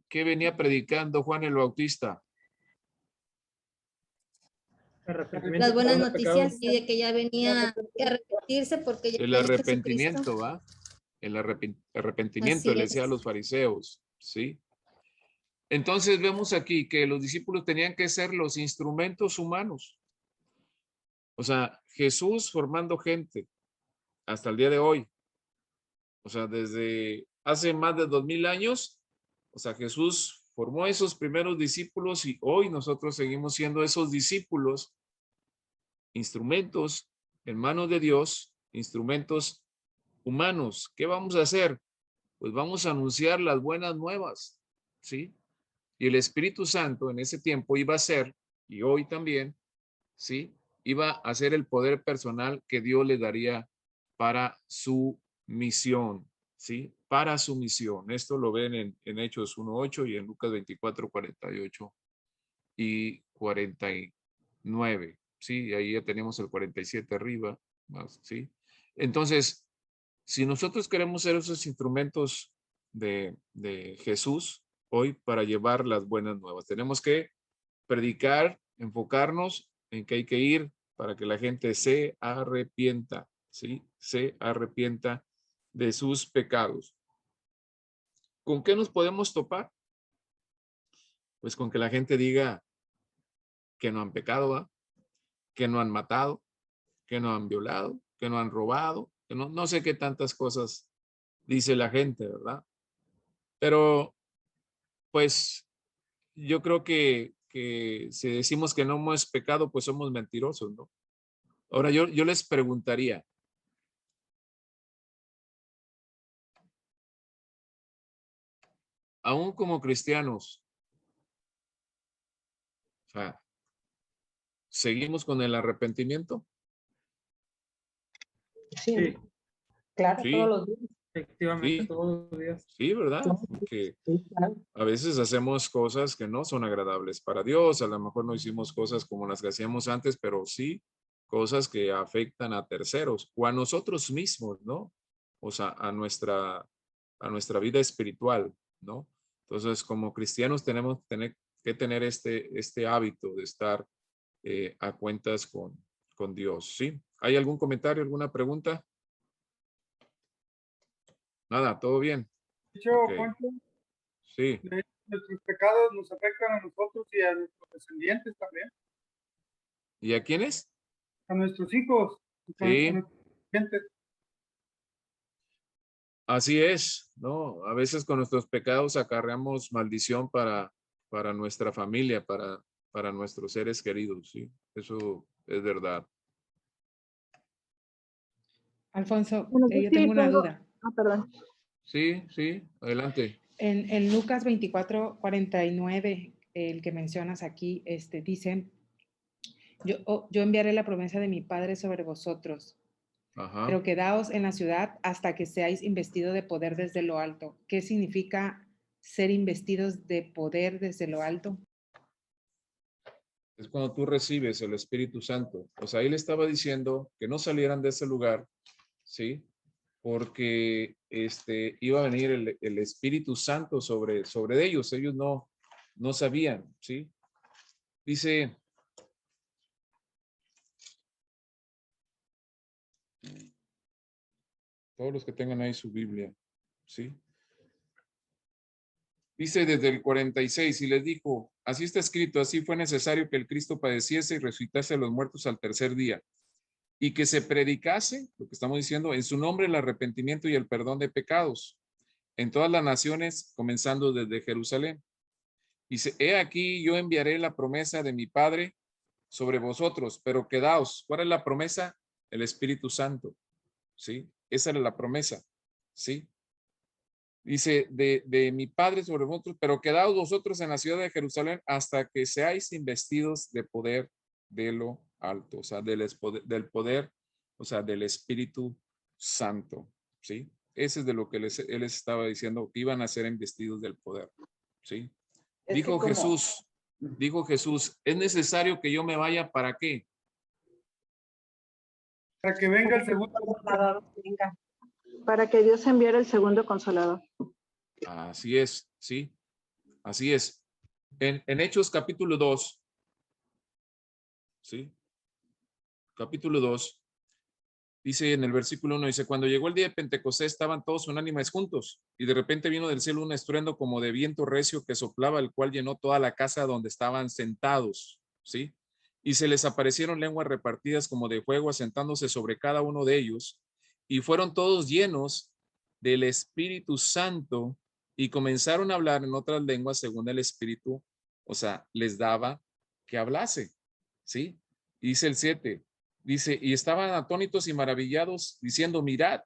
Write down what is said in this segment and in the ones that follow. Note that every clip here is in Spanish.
¿qué venía predicando Juan el Bautista? Las buenas noticias y de que ya venía a arrepentirse porque ya El venía Jesucristo. arrepentimiento, ¿va? El arrepentimiento, Así le decía a es. los fariseos, ¿sí? Entonces vemos aquí que los discípulos tenían que ser los instrumentos humanos. O sea, Jesús formando gente hasta el día de hoy. O sea, desde hace más de 2000 años, o sea, Jesús formó esos primeros discípulos y hoy nosotros seguimos siendo esos discípulos, instrumentos en manos de Dios, instrumentos humanos. ¿Qué vamos a hacer? Pues vamos a anunciar las buenas nuevas, ¿sí? Y el Espíritu Santo en ese tiempo iba a ser, y hoy también, ¿sí? Iba a ser el poder personal que Dios le daría para su misión, ¿sí? Para su misión. Esto lo ven en Hechos 1:8 y en Lucas 24:48 y 49, ¿sí? Y ahí ya tenemos el 47 arriba, más, ¿sí? Entonces, si nosotros queremos ser esos instrumentos de Jesús hoy para llevar las buenas nuevas, tenemos que predicar, enfocarnos en que hay que ir para que la gente se arrepienta, ¿sí? Se arrepienta de sus pecados. ¿Con qué nos podemos topar? Pues con que la gente diga que no han pecado, ¿va? Que no han matado, que no han violado, que no han robado, que no sé qué tantas cosas dice la gente, ¿verdad? Pero pues yo creo que si decimos que no hemos pecado, pues somos mentirosos, ¿no? Ahora yo les preguntaría, aún como cristianos, o sea, ¿seguimos con el arrepentimiento? Sí, claro, Sí, todos los días. Efectivamente, sí, todos los días. sí, ¿verdad? Claro, Porque sí, claro. a veces hacemos cosas que no son agradables para Dios, a lo mejor no hicimos cosas como las que hacíamos antes, pero sí cosas que afectan a terceros o a nosotros mismos, ¿no? O sea, a nuestra vida espiritual, ¿no? Entonces, como cristianos tenemos que tener este hábito de estar a cuentas con Dios, ¿sí? ¿Hay algún comentario, alguna pregunta? Nada, ¿todo bien? De hecho, Ok, Juanjo, sí. de hecho, nuestros pecados nos afectan a nosotros y a nuestros descendientes también, ¿Y a quiénes? a nuestros hijos, a Sí. nuestros descendientes. Así es, ¿no? A veces con nuestros pecados acarreamos maldición para nuestra familia, para nuestros seres queridos, ¿sí? Eso es verdad. Alfonso, Bueno, yo yo sí tengo una tengo, duda. perdón. Sí, sí, adelante. En Lucas 24:49, el que mencionas aquí, dice, yo enviaré la promesa de mi Padre sobre vosotros, Ajá. pero quedaos en la ciudad hasta que seáis investidos de poder desde lo alto. ¿Qué significa ser investidos de poder desde lo alto? Es cuando tú recibes el Espíritu Santo. O sea, ahí le estaba diciendo que no salieran de ese lugar, ¿sí? Porque iba a venir el Espíritu Santo sobre ellos. Ellos no sabían, ¿sí? Dice, todos los que tengan ahí su Biblia, ¿sí? Dice desde el 46, y les dijo, así está escrito, así fue necesario que el Cristo padeciese y resucitase a los muertos al tercer día, y que se predicase, lo que estamos diciendo, en su nombre el arrepentimiento y el perdón de pecados, en todas las naciones, comenzando desde Jerusalén. Dice, he aquí yo enviaré la promesa de mi Padre sobre vosotros, pero quedaos. ¿Cuál es la promesa? El Espíritu Santo, ¿sí? Esa era la promesa, ¿sí? Dice, de mi Padre sobre vosotros, pero quedaos vosotros en la ciudad de Jerusalén hasta que seáis investidos de poder de lo alto, o sea, del poder, o sea, del Espíritu Santo, ¿sí? Ese es de lo que él les estaba diciendo, que iban a ser investidos del poder, ¿sí? Es Dijo que como- Jesús, ¿es necesario que yo me vaya para qué? Para que venga el segundo. Consolador, venga. Para que Dios enviara el segundo consolador. Así es, ¿sí? Así es. En Hechos capítulo 2, ¿sí? Capítulo 2, dice en el versículo 1, dice, cuando llegó el día de Pentecostés estaban todos unánimes juntos y de repente vino del cielo un estruendo como de viento recio que soplaba, el cual llenó toda la casa donde estaban sentados, ¿sí? Y se les aparecieron lenguas repartidas como de fuego asentándose sobre cada uno de ellos y fueron todos llenos del Espíritu Santo y comenzaron a hablar en otras lenguas según el Espíritu, o sea, les daba que hablase, ¿sí? Dice el 7. Dice, y estaban atónitos y maravillados, diciendo, mirad,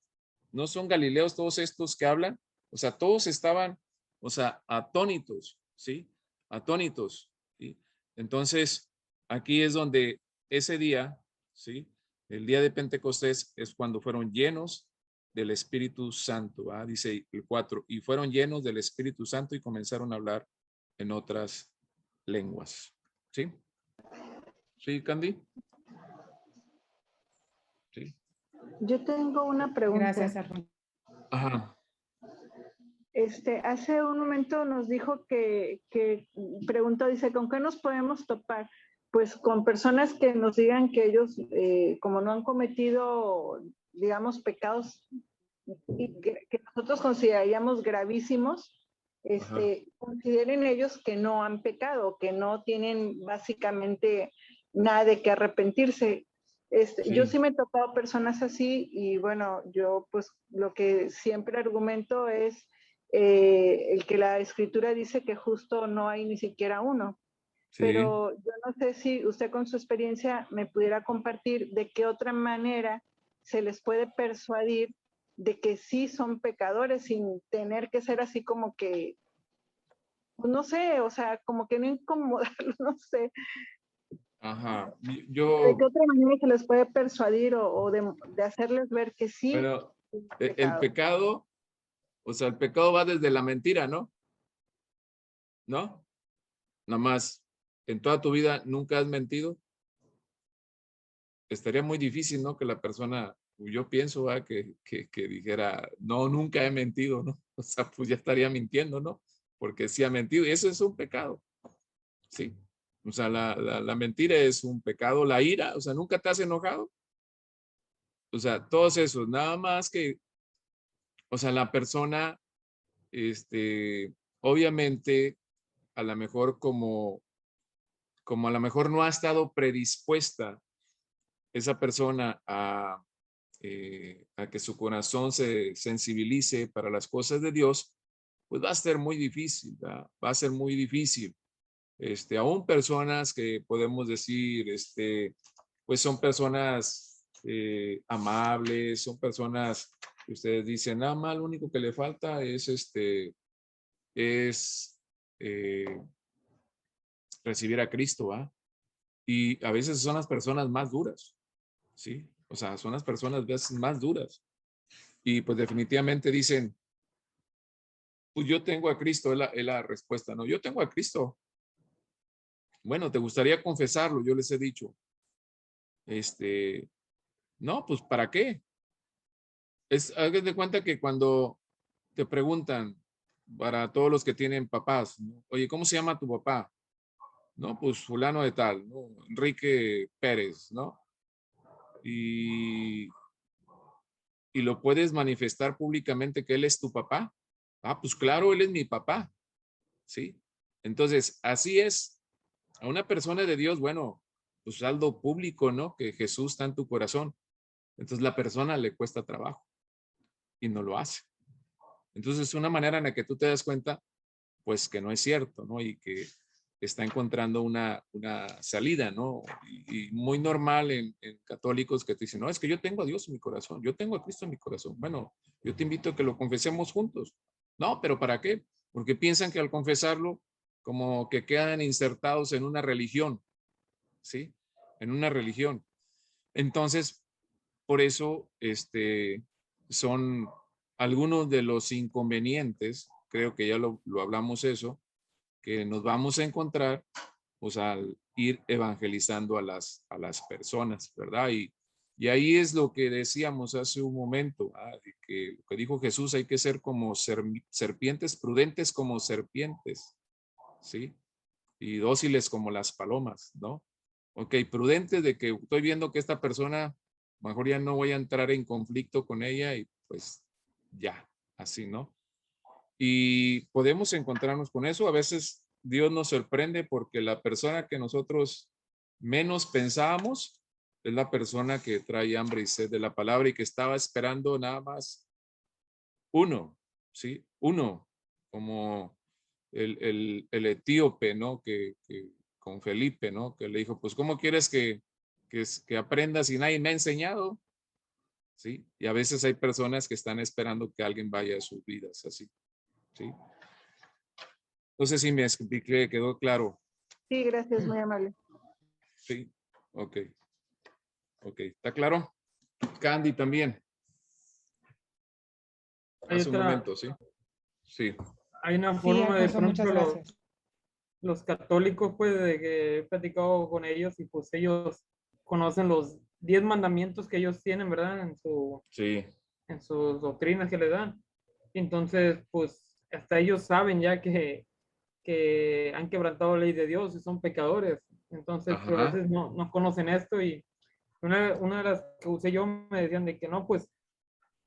¿no son galileos todos estos que hablan? O sea, todos estaban, o sea, atónitos, ¿sí? Atónitos, ¿sí? Entonces, aquí es donde ese día, ¿sí? El día de Pentecostés es cuando fueron llenos del Espíritu Santo, ¿va? Dice el 4, y fueron llenos del Espíritu Santo y comenzaron a hablar en otras lenguas, ¿sí? ¿Sí, Candy? Sí. Yo tengo una pregunta. Gracias, Armando. Ajá. Hace un momento nos dijo que preguntó, dice, ¿con qué nos podemos topar? Pues con personas que nos digan que ellos, como no han cometido, digamos, pecados y que nosotros consideraríamos gravísimos, consideren ellos que no han pecado, que no tienen básicamente nada de que arrepentirse. Sí. Yo sí me he tocado personas así y bueno, yo pues lo que siempre argumento es el que la escritura dice que justo no hay ni siquiera uno. Sí. Pero yo no sé si usted con su experiencia me pudiera compartir de qué otra manera se les puede persuadir de que sí son pecadores sin tener que ser así como que, no sé, o sea, como que no incomodarlos, no sé. Ajá. ¿De Yo, qué otra manera se les puede persuadir o de hacerles ver que sí bueno, es el pecado, o sea, el pecado va desde la mentira, ¿no? ¿No? Nada más, en toda tu vida nunca has mentido. Estaría muy difícil, ¿no? Que la persona, yo pienso, ¿va? Que dijera, no, nunca he mentido, ¿no? O sea, pues ya estaría mintiendo, ¿no? Porque sí ha mentido y eso es un pecado, ¿sí? O sea, la mentira es un pecado, la ira, o sea, nunca te has enojado. O sea, todos esos, nada más que, o sea, la persona, obviamente, a lo mejor como a lo mejor no ha estado predispuesta esa persona a que su corazón se sensibilice para las cosas de Dios, pues va a ser muy difícil, ¿verdad? Va a ser muy difícil. Aún personas que podemos decir, pues son personas amables, son personas que ustedes dicen, nada más lo único que le falta es eh, recibir a Cristo, ¿va? Y a veces son las personas más duras, ¿sí? O sea, son las personas a veces más duras. Y pues definitivamente dicen, pues yo tengo a Cristo, es la respuesta, ¿no? Yo tengo a Cristo. Bueno, ¿te gustaría confesarlo? Yo les he dicho, no, pues ¿para qué? Hagan de cuenta que cuando te preguntan, para todos los que tienen papás, ¿no? Oye, ¿cómo se llama tu papá? No, pues fulano de tal, ¿no? Enrique Pérez, ¿no? Y lo puedes manifestar públicamente que él es tu papá. Ah, pues claro, él es mi papá, ¿sí? Entonces, así es. A una persona de Dios, bueno, pues algo público, ¿no? Que Jesús está en tu corazón. Entonces, la persona le cuesta trabajo y no lo hace. Entonces, es una manera en la que tú te das cuenta, pues que no es cierto, ¿no? Y que está encontrando una salida, ¿no? Y muy normal en católicos que te dicen, no, es que yo tengo a Dios en mi corazón, yo tengo a Cristo en mi corazón. Bueno, yo te invito a que lo confesemos juntos. No, pero ¿para qué? Porque piensan que al confesarlo, como que quedan insertados en una religión, ¿sí? En una religión. Entonces, por eso, son algunos de los inconvenientes, creo que ya lo hablamos eso, que nos vamos a encontrar, pues al ir evangelizando a las personas, ¿verdad? Y ahí es lo que decíamos hace un momento, de que lo que dijo Jesús, hay que ser como serpientes, prudentes como serpientes, ¿sí? Y dóciles como las palomas, ¿no? Ok, prudentes de que estoy viendo que esta persona, mejor ya no voy a entrar en conflicto con ella y pues ya, así, ¿no? Y podemos encontrarnos con eso. A veces Dios nos sorprende porque la persona que nosotros menos pensábamos es la persona que trae hambre y sed de la palabra y que estaba esperando nada más uno, ¿sí? Uno, como el etíope, ¿no? Que con Felipe, ¿no? Que le dijo, pues, ¿cómo quieres que aprenda si nadie me ha enseñado? ¿Sí? Y a veces hay personas que están esperando que alguien vaya a sus vidas, así, ¿sí? No sé si me expliqué, quedó claro. Sí, gracias, muy amable. Sí, ok, ok, ¿está claro? Candy también. Hay Hace un otra, momento, ¿sí? Sí. hay una Sí, forma de, Alfonso, por muchas ejemplo, gracias. los católicos, pues, de que he platicado con ellos y pues ellos conocen los 10 mandamientos que ellos tienen, ¿verdad? Sí. En sus doctrinas que le dan. Entonces, pues, hasta ellos saben ya que han quebrantado la ley de Dios y son pecadores. Entonces, pero a Ajá. veces no conocen esto y una de las que usé yo me decían de que no, pues,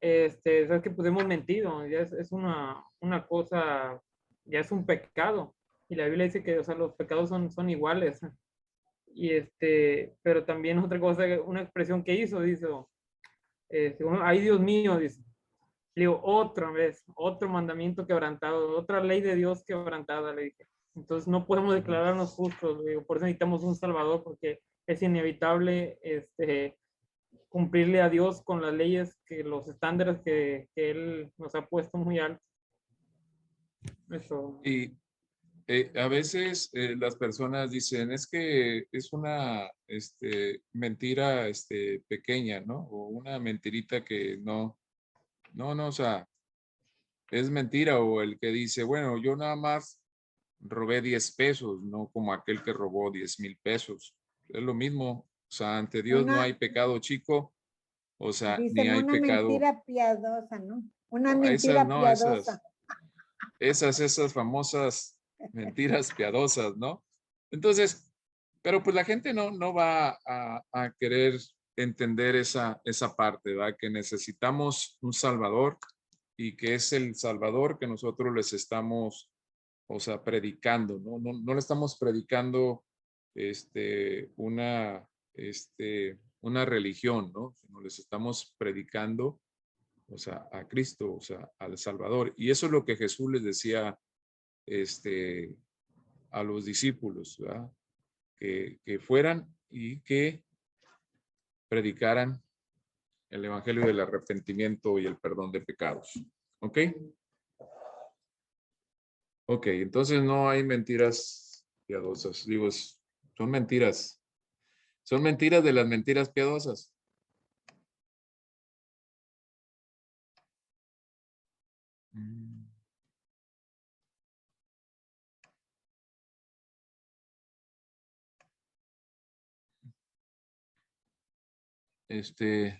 sabes que pues hemos mentido, ya es una cosa, ya es un pecado. Y la Biblia dice que, o sea, los pecados son iguales. Y pero también otra cosa, una expresión que hizo, dice, ay Dios mío, dice, le digo, otra vez, otro mandamiento quebrantado, otra ley de Dios quebrantada, le dije. Entonces no podemos declararnos justos, le digo, por eso necesitamos un Salvador, porque es inevitable cumplirle a Dios con las leyes, los estándares que Él nos ha puesto muy altos. Eso. Y a veces las personas dicen, es que es una mentira pequeña, ¿no? O una mentirita que no, o sea, es mentira. O el que dice, bueno, yo nada más robé 10 pesos, no como aquel que robó 10,000 pesos. Es lo mismo. O sea, ante Dios no hay Una, pecado chico, o sea, ni dicen hay una pecado. mentira piadosa, ¿no? Una Esas mentira no, piadosa. esas famosas mentiras piadosas, ¿no? Entonces, pero pues la gente no va a querer entender esa parte, ¿verdad? Que necesitamos un Salvador y que es el Salvador que nosotros les estamos, o sea, predicando, ¿no? No le estamos predicando una, una religión, ¿no? Sino les estamos predicando, o sea, a Cristo, o sea, al Salvador. Y eso es lo que Jesús les decía a los discípulos, ¿verdad? Que fueran y que predicaran el evangelio del arrepentimiento y el perdón de pecados. ¿Ok? Ok, entonces no hay mentiras piadosas. Digo, son mentiras. Son mentiras de las mentiras piadosas. Mm. Este,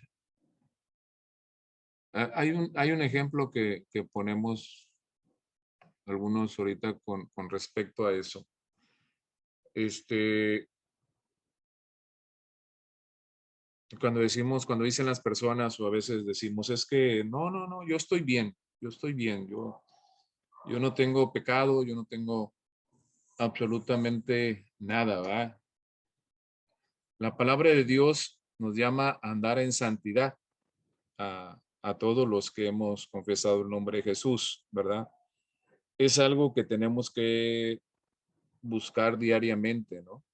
hay un ejemplo que ponemos algunos ahorita con respecto a eso. Cuando dicen las personas o a veces decimos, es que no, yo estoy bien, yo no tengo pecado, yo no tengo absolutamente nada, ¿va? La palabra de Dios nos llama a andar en santidad a todos los que hemos confesado el nombre de Jesús, ¿verdad? Es algo que tenemos que buscar diariamente, ¿no?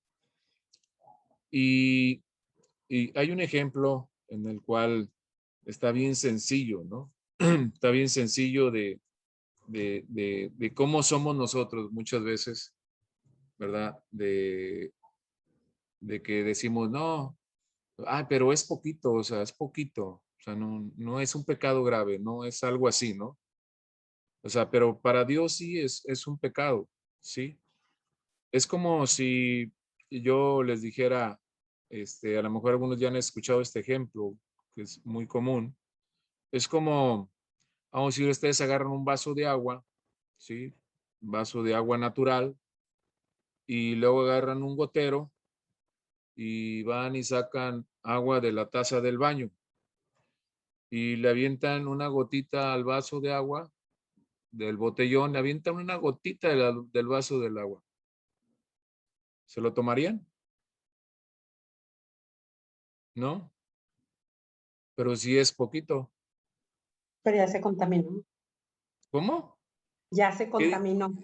Y, y hay un ejemplo en el cual está bien sencillo, ¿no? Está bien sencillo de cómo somos nosotros muchas veces, ¿verdad? De que decimos, no, pero es poquito, o sea, es poquito, o sea, no es un pecado grave, no es algo así, ¿no? O sea, pero para Dios sí es un pecado, ¿sí? Es como si yo les dijera, a lo mejor algunos ya han escuchado este ejemplo, que es muy común. Es como, vamos a decir, ustedes agarran un vaso de agua, ¿sí? Un vaso de agua natural, y luego agarran un gotero y van y sacan agua de la taza del baño y le avientan una gotita al vaso de agua del botellón, le avientan una gotita del vaso del agua. ¿Se lo tomarían? ¿No? Pero si es poquito. Pero ya se contaminó. ¿Cómo? Ya se contaminó.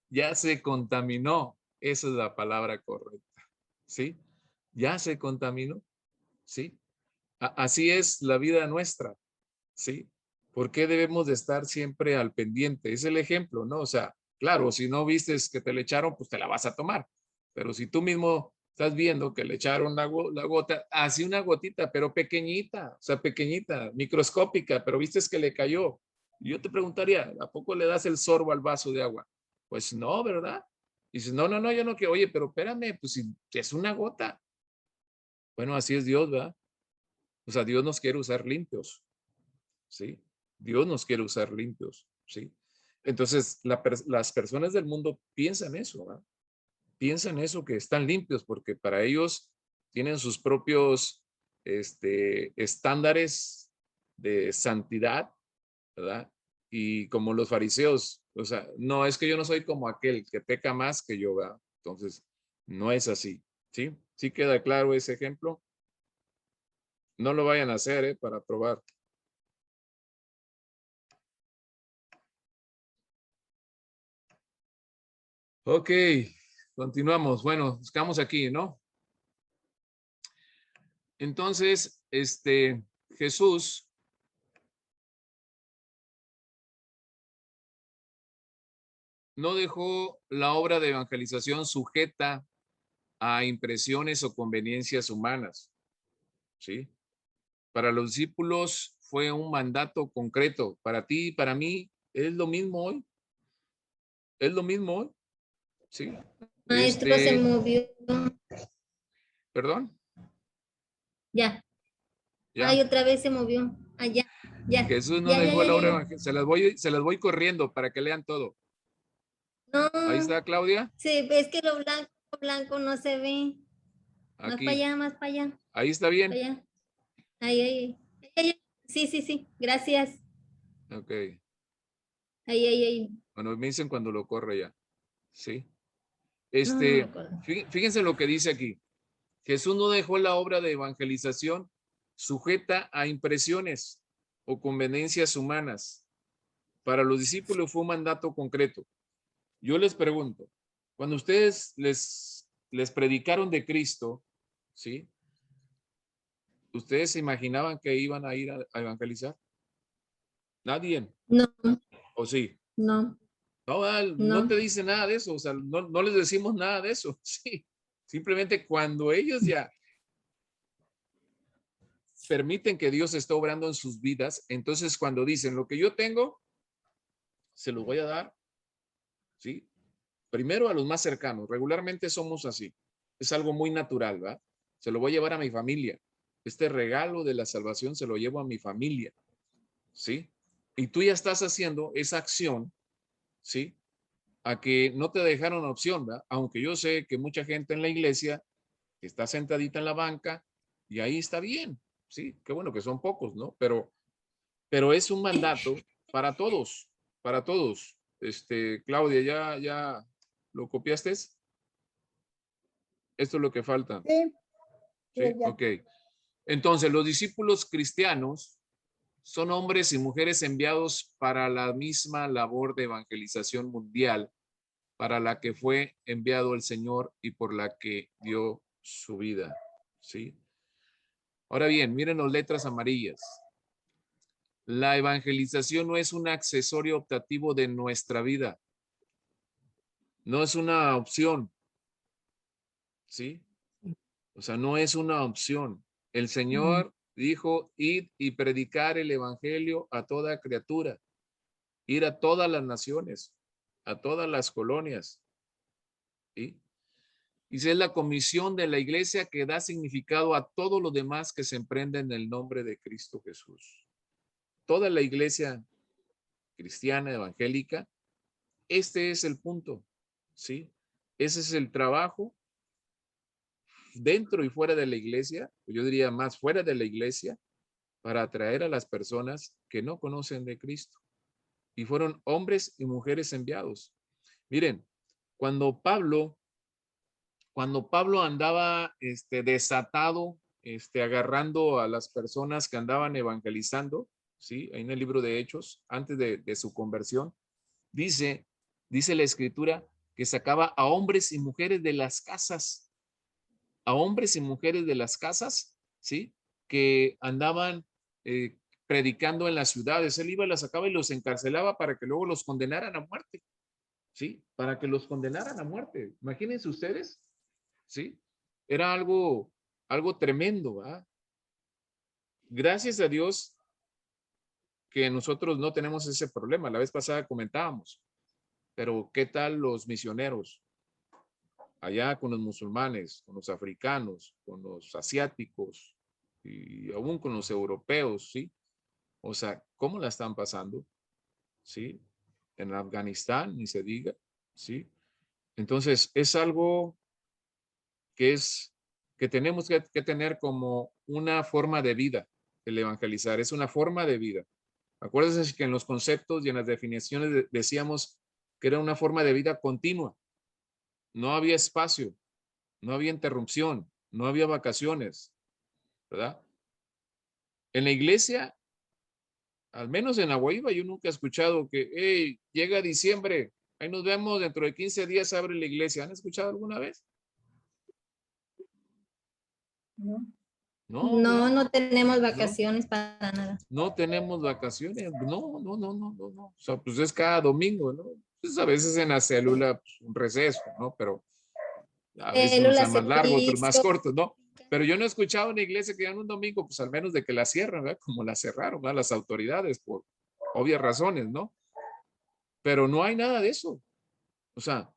Ya se contaminó. Esa es la palabra correcta. ¿Sí? Ya se contaminó. ¿Sí? Así es la vida nuestra. ¿Sí? ¿Por qué debemos de estar siempre al pendiente? Es el ejemplo, ¿no? O sea, claro, si no vistes que te le echaron, pues te la vas a tomar. Pero si tú mismo estás viendo que le echaron la gota, así una gotita, pero pequeñita, o sea, pequeñita, microscópica, pero vistes que le cayó. Yo te preguntaría, ¿a poco le das el sorbo al vaso de agua? Pues no, ¿verdad? Y dices, no, yo no quiero. Oye, pero espérame, pues si es una gota. Bueno, así es Dios, ¿verdad? O sea, Dios nos quiere usar limpios, ¿sí? Dios nos quiere usar limpios, ¿sí? Entonces, las personas del mundo piensan eso, ¿verdad? Piensan eso, que están limpios, porque para ellos tienen sus propios estándares de santidad, ¿verdad? Y como los fariseos, o sea, no, es que yo no soy como aquel que peca más que yo, ¿verdad? Entonces, no es así, ¿sí? ¿Sí queda claro ese ejemplo? No lo vayan a hacer, para probar. Ok, continuamos. Bueno, estamos aquí, ¿no? Entonces, Jesús no dejó la obra de evangelización sujeta a impresiones o conveniencias humanas, ¿sí? Para los discípulos fue un mandato concreto. Para ti y para mí es lo mismo hoy. Es lo mismo hoy, ¿sí? Maestro, se movió. ¿Perdón? Ya. Ya. Ay, otra vez se movió. Allá. Ya. Jesús no Ya, dejó la obra ya. evangélica. Se las voy corriendo para que lean todo. No. Ahí está, Claudia. Sí, es que lo blanco no se ve. Más para Aquí. allá, más para allá. Ahí está bien. Para allá. Ahí. Sí, sí. Gracias. Ok. Ahí. Bueno, me dicen cuando lo corre ya. Sí. No me acuerdo. Fíjense lo que dice aquí. Jesús no dejó la obra de evangelización sujeta a impresiones o conveniencias humanas. Para los discípulos fue un mandato concreto. Yo les pregunto, cuando ustedes les predicaron de Cristo, ¿sí? ¿Ustedes se imaginaban que iban a ir a evangelizar? Nadie. No, ¿O sí? no, No te no. dice nada de eso, o sea, no les decimos nada de eso, sí. Simplemente cuando ellos ya permiten que Dios esté obrando en sus vidas, entonces cuando dicen lo que yo tengo, se los voy a dar, ¿sí? Primero a los más cercanos, regularmente somos así, es algo muy natural, ¿verdad? Se lo voy a llevar a mi familia, este regalo de la salvación se lo llevo a mi familia, ¿sí? Y tú ya estás haciendo esa acción, ¿sí? A que no te dejaron opción, ¿verdad? Aunque yo sé que mucha gente en la iglesia que está sentadita en la banca y ahí está bien, ¿sí? Qué bueno que son pocos, ¿no? Pero es un mandato para todos, para todos. Claudia, ¿ya lo copiaste? Esto es lo que falta. Sí, Sí, ya. ok. Entonces, los discípulos cristianos son hombres y mujeres enviados para la misma labor de evangelización mundial para la que fue enviado el Señor y por la que dio su vida. ¿Sí? Ahora bien, miren las letras amarillas. La evangelización no es un accesorio optativo de nuestra vida. No es una opción. ¿Sí? O sea, no es una opción. El Señor dijo, id y predicar el evangelio a toda criatura. Ir a todas las naciones, a todas las colonias. ¿Sí? Y es la comisión de la iglesia que da significado a todo lo demás que se emprende en el nombre de Cristo Jesús. Toda la iglesia cristiana, evangélica, este es el punto, ¿sí? ese es el trabajo dentro y fuera de la iglesia, yo diría más fuera de la iglesia, para atraer a las personas que no conocen de Cristo. Y fueron hombres y mujeres enviados. Miren, cuando Pablo andaba desatado, agarrando a las personas que andaban evangelizando, ¿sí? Ahí en el libro de Hechos, antes de su conversión, dice la escritura que sacaba a hombres y mujeres de las casas, a hombres y mujeres de las casas, ¿sí? Que andaban predicando en las ciudades. Él iba, las sacaba y los encarcelaba para que luego los condenaran a muerte, ¿sí? Para que los condenaran a muerte. Imagínense ustedes, ¿sí? Era algo tremendo, ¿verdad? Gracias a Dios que nosotros no tenemos ese problema. La vez pasada comentábamos, pero ¿qué tal los misioneros? Allá con los musulmanes, con los africanos, con los asiáticos y aún con los europeos, ¿sí? O sea, ¿cómo la están pasando? ¿Sí? En Afganistán, ni se diga, ¿sí? Entonces, es algo que tenemos que tener como una forma de vida, el evangelizar, es una forma de vida. Acuérdense que en los conceptos y en las definiciones decíamos que era una forma de vida continua. No había espacio, no había interrupción, no había vacaciones, ¿verdad? En la iglesia, al menos en Aguaíba, yo nunca he escuchado que, hey, llega diciembre, ahí nos vemos, dentro de 15 días abre la iglesia. ¿Han escuchado alguna vez? No. No, No, ¿verdad? no tenemos vacaciones para nada. No tenemos vacaciones. No. O sea, pues es cada domingo, ¿no? Pues a veces en la célula, pues, un receso, ¿no? Pero a veces unos Células, sean más largos, otros más servicio. cortos, ¿no? Pero yo no he escuchado en la iglesia que hagan un domingo, pues al menos de que la cierran, ¿verdad? Como la cerraron, ¿verdad? Las autoridades, por obvias razones, ¿no? Pero no hay nada de eso. O sea,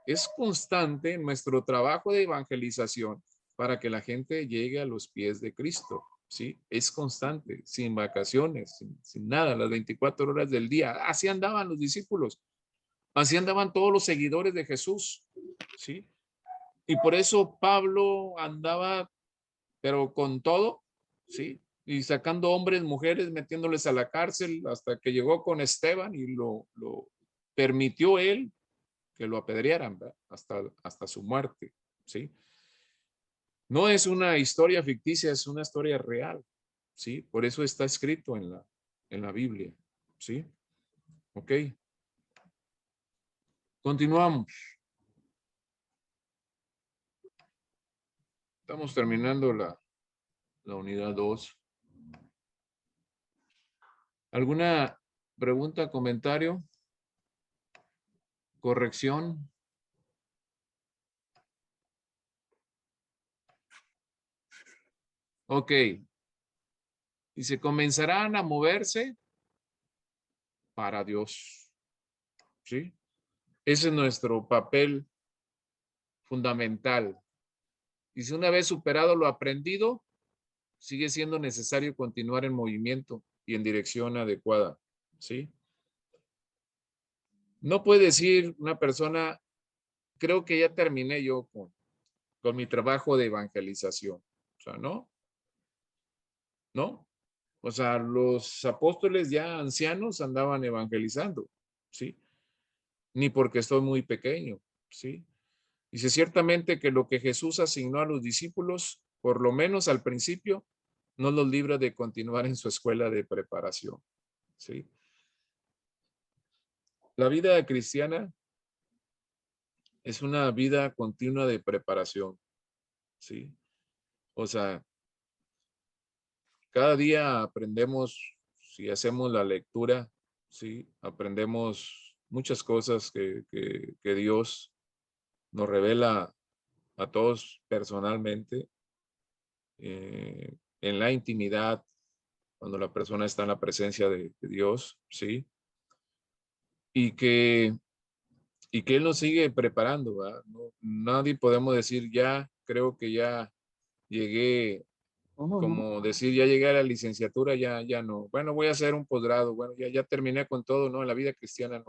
es constante nuestro trabajo de evangelización para que la gente llegue a los pies de Cristo, ¿sí? Es constante, sin vacaciones, sin nada, las 24 horas del día. Así andaban los discípulos, así andaban todos los seguidores de Jesús, ¿sí? Y por eso Pablo andaba, pero con todo, ¿sí? Y sacando hombres, mujeres, metiéndoles a la cárcel hasta que llegó con Esteban y lo permitió él que lo apedrearan, ¿verdad? Hasta su muerte, ¿sí? No es una historia ficticia, es una historia real, ¿sí? Por eso está escrito en la Biblia, ¿sí? Ok. Continuamos. Estamos terminando la unidad 2. ¿Alguna pregunta, comentario? ¿Corrección? Ok. Y se comenzarán a moverse para Dios, ¿sí? Ese es nuestro papel fundamental. Y si una vez superado lo aprendido, sigue siendo necesario continuar en movimiento y en dirección adecuada, ¿sí? No puede decir una persona, creo que ya terminé yo con mi trabajo de evangelización. O sea, no. O sea, los apóstoles ya ancianos andaban evangelizando, ¿sí? Ni porque estoy muy pequeño, ¿sí? Dice ciertamente que lo que Jesús asignó a los discípulos, por lo menos al principio, no los libra de continuar en su escuela de preparación, ¿sí? La vida cristiana es una vida continua de preparación, ¿sí? O sea, cada día aprendemos, si hacemos la lectura, ¿sí? Aprendemos muchas cosas que Dios nos revela a todos personalmente, en la intimidad, cuando la persona está en la presencia de Dios, ¿sí? Y que Él nos sigue preparando, ¿verdad? No, nadie podemos decir ya, creo que ya llegué, como decir ya llegué a la licenciatura, ya no. Bueno, voy a hacer un posgrado, bueno, ya terminé con todo, ¿no? En la vida cristiana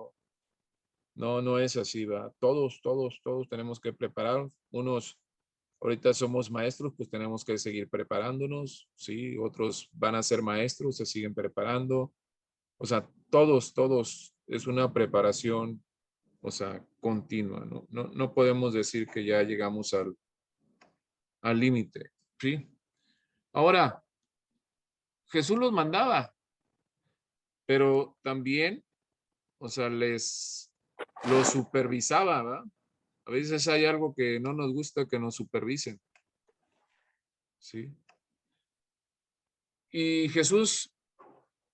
No, no es así, ¿va? Todos tenemos que preparar. Unos ahorita somos maestros, pues tenemos que seguir preparándonos, ¿sí? Otros van a ser maestros, se siguen preparando. O sea, todos es una preparación, o sea, continua, ¿no? No podemos decir que ya llegamos al límite, ¿sí? Ahora, Jesús los mandaba, pero también, o sea, los supervisaba, ¿verdad? A veces hay algo que no nos gusta que nos supervisen, ¿sí? Y Jesús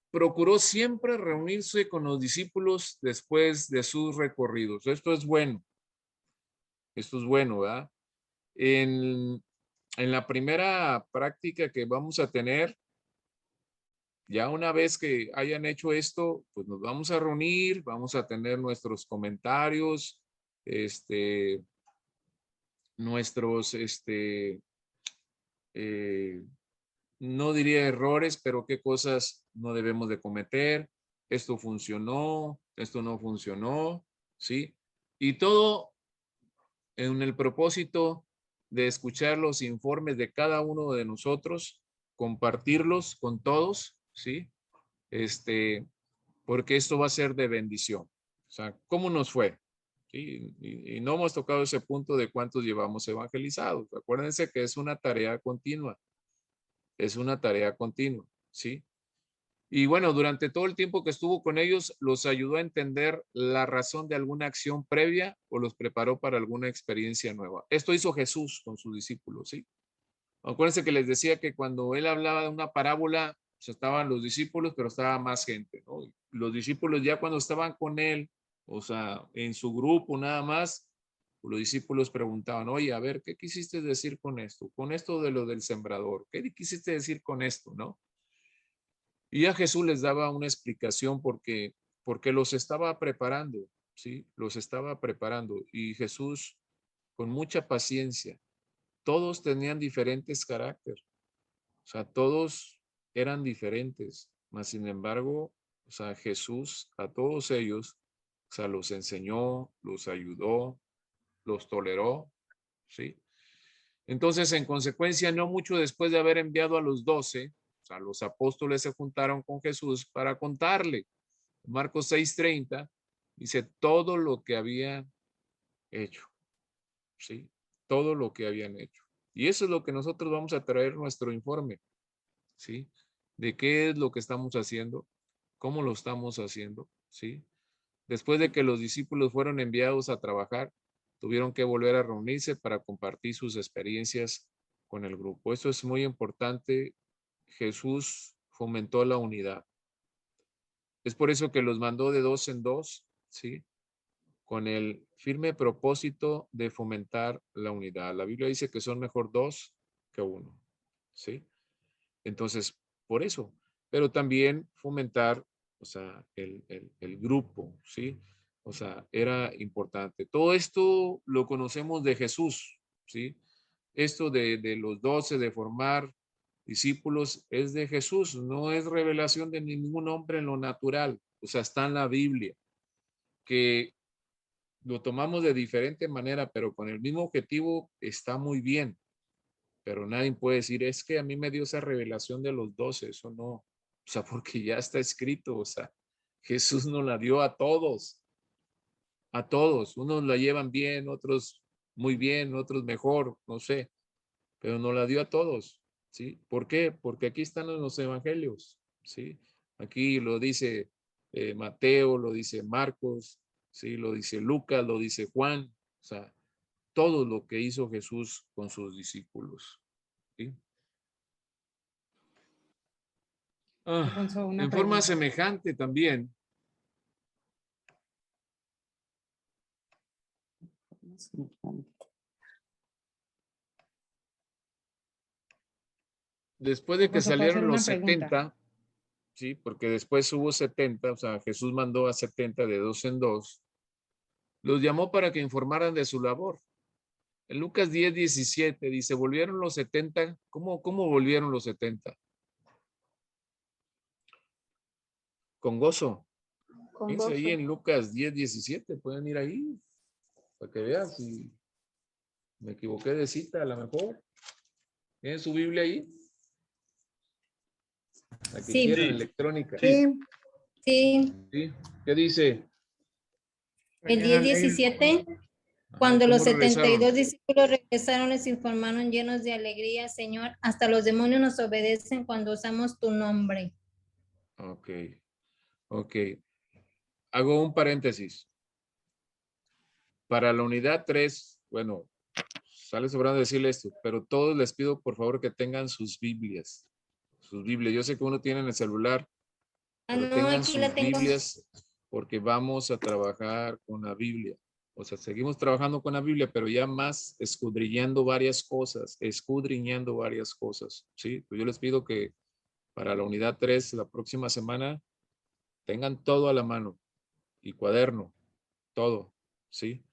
procuró siempre reunirse con los discípulos después de sus recorridos. Esto es bueno, ¿verdad? En la primera práctica que vamos a tener, ya una vez que hayan hecho esto, pues nos vamos a reunir, vamos a tener nuestros comentarios, nuestros, no diría errores, pero qué cosas no debemos de cometer. Esto funcionó, esto no funcionó, ¿sí? Y todo en el propósito de escuchar los informes de cada uno de nosotros, compartirlos con todos, ¿sí? Porque esto va a ser de bendición. O sea, ¿cómo nos fue? ¿Sí? Y no hemos tocado ese punto de cuántos llevamos evangelizados. Acuérdense que es una tarea continua. Es una tarea continua, ¿sí? Y bueno, durante todo el tiempo que estuvo con ellos, los ayudó a entender la razón de alguna acción previa o los preparó para alguna experiencia nueva. Esto hizo Jesús con sus discípulos, ¿sí? Acuérdense que les decía que cuando él hablaba de una parábola, pues estaban los discípulos, pero estaba más gente, ¿no? Los discípulos ya cuando estaban con él, o sea, en su grupo nada más, los discípulos preguntaban, oye, a ver, ¿qué quisiste decir con esto? Con esto de lo del sembrador, ¿qué quisiste decir con esto, no? Y ya Jesús les daba una explicación porque los estaba preparando, ¿sí? Los estaba preparando. Y Jesús, con mucha paciencia, todos tenían diferentes caracteres, o sea, todos eran diferentes, mas sin embargo, o sea, Jesús a todos ellos, o sea, los enseñó, los ayudó, los toleró, ¿sí? Entonces, en consecuencia, no mucho después de haber enviado a los 12, o sea, los apóstoles se juntaron con Jesús para contarle. Marcos 6:30 dice todo lo que había hecho, ¿sí? Todo lo que habían hecho. Y eso es lo que nosotros vamos a traer nuestro informe, ¿sí? De qué es lo que estamos haciendo, cómo lo estamos haciendo, ¿sí? Después de que los discípulos fueron enviados a trabajar, tuvieron que volver a reunirse para compartir sus experiencias con el grupo. Esto es muy importante. Jesús fomentó la unidad. Es por eso que los mandó de dos en dos, ¿sí? Con el firme propósito de fomentar la unidad. La Biblia dice que son mejor dos que uno, ¿sí? Entonces, por eso. Pero también fomentar, o sea, el grupo, ¿sí? O sea, era importante. Todo esto lo conocemos de Jesús, ¿sí? Esto de los 12, de formar discípulos, es de Jesús, no es revelación de ningún hombre en lo natural. O sea, está en la Biblia, que lo tomamos de diferente manera, pero con el mismo objetivo está muy bien. Pero nadie puede decir, es que a mí me dio esa revelación de los 12, eso no. O sea, porque ya está escrito, o sea, Jesús nos la dio a todos, a todos. Unos la llevan bien, otros muy bien, otros mejor, no sé, pero nos la dio a todos, ¿sí? ¿Por qué? Porque aquí están en los evangelios, ¿sí? Aquí lo dice Mateo, lo dice Marcos, ¿sí? Lo dice Lucas, lo dice Juan, o sea, todo lo que hizo Jesús con sus discípulos, ¿sí? Alfonso, una En forma pregunta. semejante también, después de que Alfonso, ¿puedo hacer salieron una los pregunta? 70, ¿sí? Porque después hubo 70, o sea, Jesús mandó a 70 de dos en dos, los llamó para que informaran de su labor. En Lucas 10:17 dice, volvieron los 70. ¿Cómo volvieron los 70? Con gozo. con Fíjense gozo. ahí en Lucas 10:17, pueden ir ahí para que vean si me equivoqué de cita a lo mejor. ¿Tienen su Biblia ahí? La que Sí. quieran, Sí. electrónica. Sí, Sí, ¿Sí? ¿Qué dice? el 10:17. Ajá, Cuando los ¿cómo regresaron? 72 discípulos regresaron, les informaron llenos de alegría, Señor, hasta los demonios nos obedecen cuando usamos tu nombre. Ok, ok. Hago un paréntesis. Para la unidad 3, bueno, sale sobrando decirle esto, pero todos les pido por favor que tengan sus Biblias. Sus Biblias. Yo sé que uno tiene en el celular, Ah, pero no, tengan aquí sus la tengo. Biblias porque vamos a trabajar con la Biblia. O sea, seguimos trabajando con la Biblia, pero ya más escudriñando varias cosas, ¿sí? Pues yo les pido que para la unidad 3, la próxima semana, tengan todo a la mano y cuaderno, todo, ¿sí?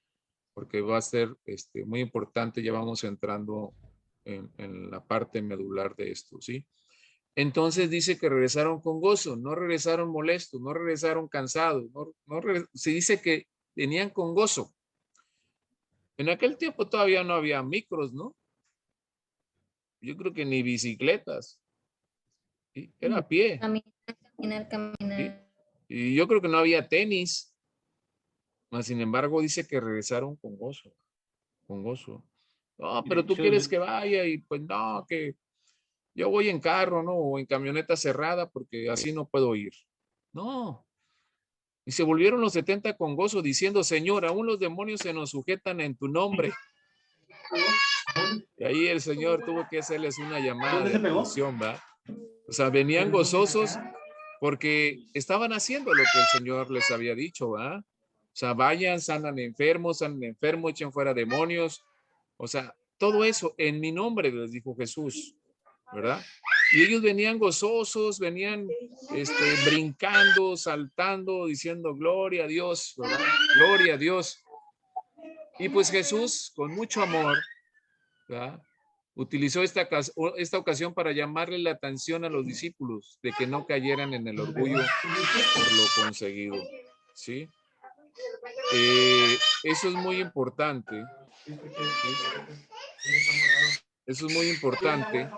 Porque va a ser muy importante, ya vamos entrando en la parte medular de esto, ¿sí? Entonces dice que regresaron con gozo, no regresaron molestos, no regresaron cansados, se dice que venían con gozo. En aquel tiempo todavía no había micros, ¿no? Yo creo que ni bicicletas, ¿sí? Era a pie, Caminar. ¿sí? Y yo creo que no había tenis, mas sin embargo dice que regresaron con gozo, con gozo. No, pero tú quieres que vaya y pues no, que yo voy en carro, ¿no? O en camioneta cerrada porque así no puedo ir. No. Y se volvieron los 70 con gozo diciendo, Señor, aún los demonios se nos sujetan en tu nombre. Y ahí el Señor tuvo que hacerles una llamada de atención, ¿va? O sea, venían gozosos porque estaban haciendo lo que el Señor les había dicho, ¿va? O sea, vayan, sanan enfermos, echen fuera demonios. O sea, todo eso en mi nombre les dijo Jesús, ¿verdad? Y ellos venían gozosos, venían brincando, saltando, diciendo gloria a Dios, ¿verdad? Gloria a Dios. Y pues Jesús, con mucho amor, ¿verdad? Utilizó esta ocasión para llamarle la atención a los discípulos de que no cayeran en el orgullo por lo conseguido, ¿sí? Eso es muy importante. ¿Sí? Eso es muy importante